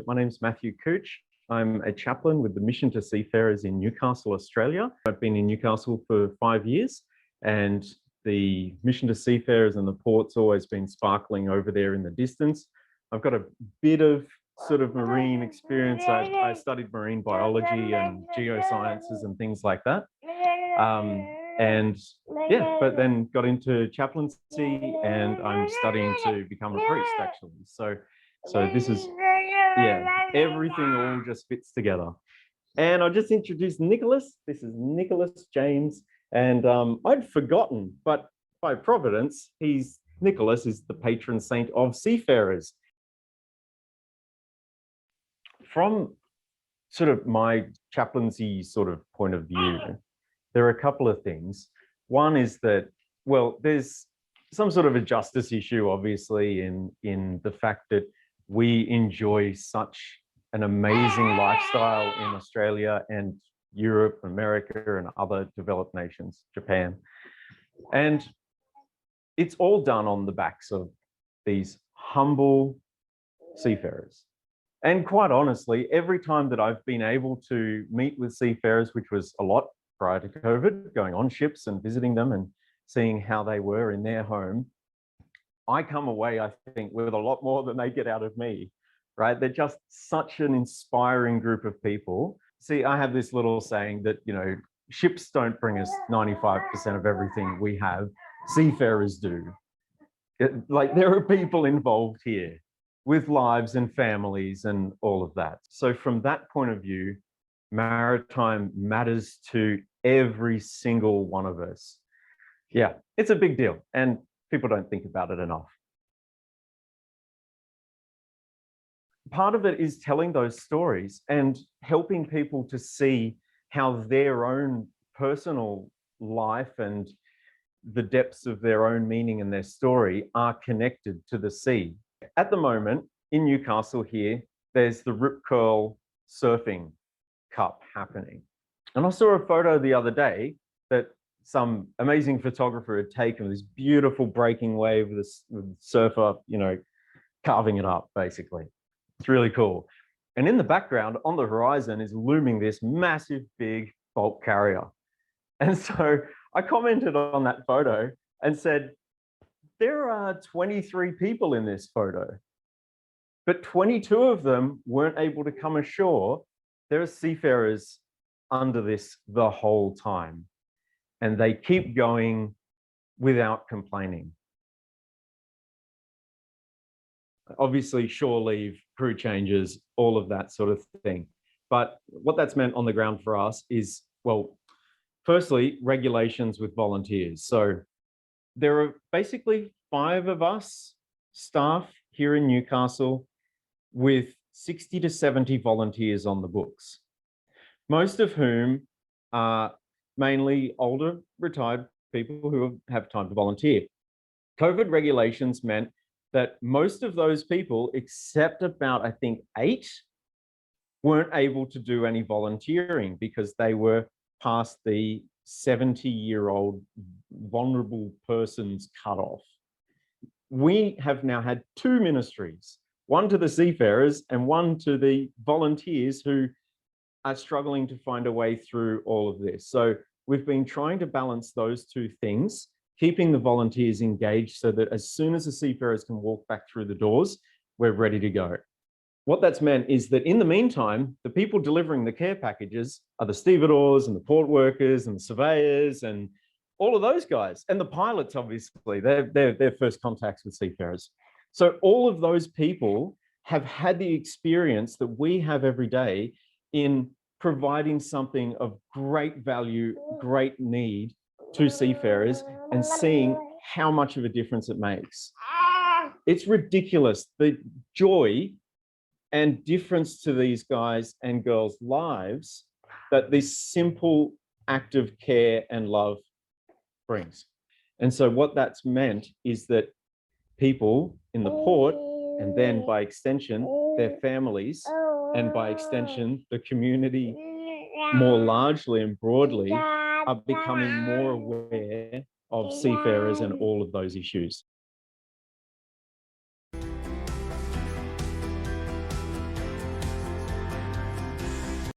my name's Matthew Cooch. I'm a chaplain with the Mission to Seafarers in Newcastle, Australia. I've been in Newcastle for 5 years, and the Mission to Seafarers and the port's always been sparkling over there in the distance. I've got a bit of sort of marine experience. I studied marine biology and geosciences and things like that. But then got into chaplaincy, and I'm studying to become a priest actually. So this is, everything all just fits together. And I'll just introduce Nicholas. This is Nicholas James. And I'd forgotten, but by providence, Nicholas is the patron saint of seafarers. From sort of my chaplaincy sort of point of view, there are a couple of things. One is that, well, there's some sort of a justice issue, obviously, in the fact that we enjoy such an amazing lifestyle in Australia and Europe, America, and other developed nations, Japan. And it's all done on the backs of these humble seafarers. And quite honestly, every time that I've been able to meet with seafarers, which was a lot prior to COVID, going on ships and visiting them and seeing how they were in their home, I come away, I think, with a lot more than they get out of me, right? They're just such an inspiring group of people. See, I have this little saying that, ships don't bring us 95% of everything we have, seafarers do. There are people involved here with lives and families and all of that. So from that point of view, maritime matters to every single one of us. Yeah, it's a big deal, and people don't think about it enough. Part of it is telling those stories and helping people to see how their own personal life and the depths of their own meaning and their story are connected to the sea. At the moment, in Newcastle here, there's the Rip Curl Surfing Cup happening. And I saw a photo the other day that some amazing photographer had taken, this beautiful breaking wave with a surfer, carving it up, basically. It's really cool. And in the background, on the horizon, is looming this massive, big bulk carrier. And so I commented on that photo and said, there are 23 people in this photo, but 22 of them weren't able to come ashore. There are seafarers under this the whole time, and they keep going without complaining. Obviously, shore leave, crew changes, all of that sort of thing. But what that's meant on the ground for us is, well, firstly, regulations with volunteers. So there are basically 5 of us staff here in Newcastle with 60 to 70 volunteers on the books, most of whom are mainly older, retired people who have time to volunteer. COVID regulations meant that most of those people, except about, I think, 8, weren't able to do any volunteering because they were past the 70-year-old vulnerable persons cutoff. We have now had 2 ministries, one to the seafarers and one to the volunteers who are struggling to find a way through all of this. So we've been trying to balance those 2 things, keeping the volunteers engaged so that as soon as the seafarers can walk back through the doors, we're ready to go. What that's meant is that in the meantime, the people delivering the care packages are the stevedores and the port workers and the surveyors and all of those guys. And the pilots, obviously, they're first contacts with seafarers. So all of those people have had the experience that we have every day in providing something of great value, great need to seafarers and seeing how much of a difference it makes. It's ridiculous, the joy and difference to these guys and girls' lives that this simple act of care and love brings. And so what that's meant is that people in the port, and then by extension, their families, and by extension, the community more largely and broadly, are becoming more aware of seafarers and all of those issues.